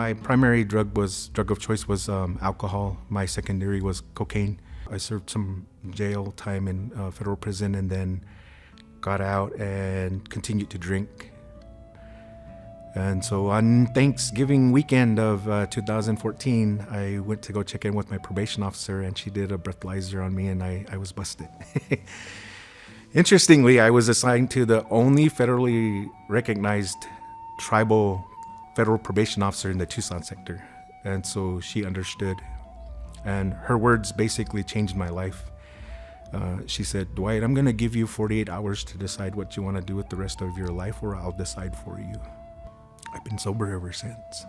My primary drug of choice was alcohol. My secondary was cocaine. I served some jail time in federal prison and then got out and continued to drink. And so on Thanksgiving weekend of 2014, I went to go check in with my probation officer, and she did a breathalyzer on me, and I was busted. Interestingly, I was assigned to the only federally recognized tribal federal probation officer in the Tucson sector. And so she understood. And her words basically changed my life. She said, "Dwight, I'm going to give you 48 hours to decide what you want to do with the rest of your life, or I'll decide for you." I've been sober ever since.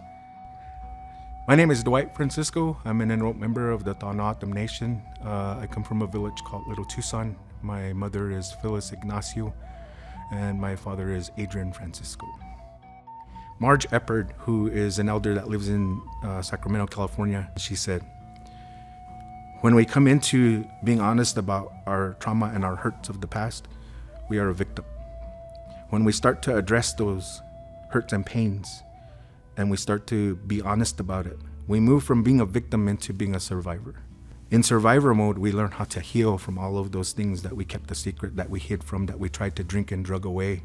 My name is Dwight Francisco. I'm an enrolled member of the Tohono O'odham Nation. I come from a village called Little Tucson. My mother is Phyllis Ignacio, and my father is Adrian Francisco. Marge Eppard, who is an elder that lives in Sacramento, California, she said, "When we come into being honest about our trauma and our hurts of the past, we are a victim. When we start to address those hurts and pains, and we start to be honest about it, we move from being a victim into being a survivor. In survivor mode, we learn how to heal from all of those things that we kept a secret, that we hid from, that we tried to drink and drug away.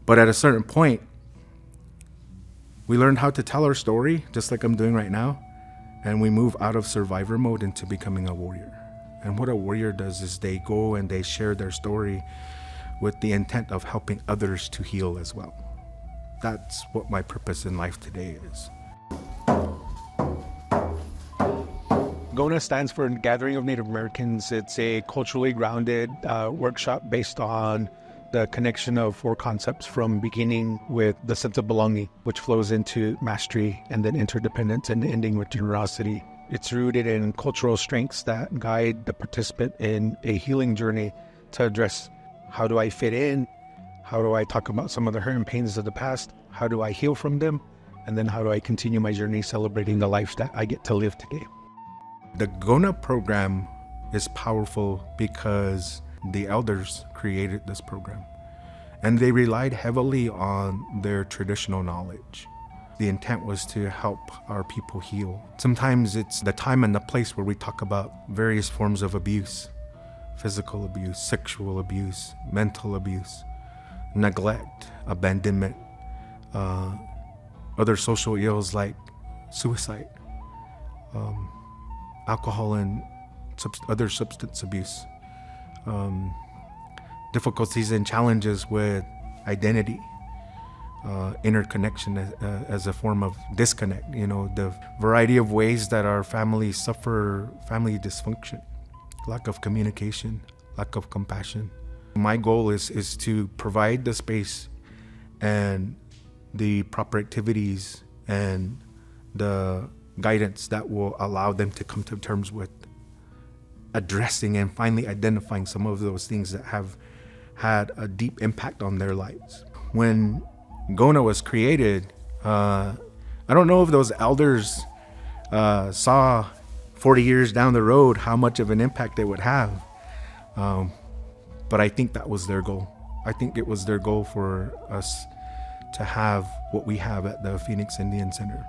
But at a certain point, we learn how to tell our story, just like I'm doing right now, and we move out of survivor mode into becoming a warrior. And what a warrior does is they go and they share their story with the intent of helping others to heal as well. That's what my purpose in life today is." GONA stands for Gathering of Native Americans. It's a culturally grounded workshop based on the connection of four concepts, from beginning with the sense of belonging, which flows into mastery, and then interdependence, and ending with generosity. It's rooted in cultural strengths that guide the participant in a healing journey to address: how do I fit in? How do I talk about some of the hurt and pains of the past? How do I heal from them? And then how do I continue my journey celebrating the life that I get to live today? The GONA program is powerful because the elders created this program, and they relied heavily on their traditional knowledge. The intent was to help our people heal. Sometimes it's the time and the place where we talk about various forms of abuse: physical abuse, sexual abuse, mental abuse, neglect, abandonment, other social ills like suicide, alcohol and other substance abuse, difficulties and challenges with identity, interconnection as a form of disconnect, the variety of ways that our families suffer family dysfunction, lack of communication, lack of compassion. My goal is to provide the space and the proper activities and the guidance that will allow them to come to terms with addressing and finally identifying some of those things that have had a deep impact on their lives. When GONA was created, I don't know if those elders saw 40 years down the road how much of an impact they would have. But I think that was their goal. I think it was their goal for us to have what we have at the Phoenix Indian Center.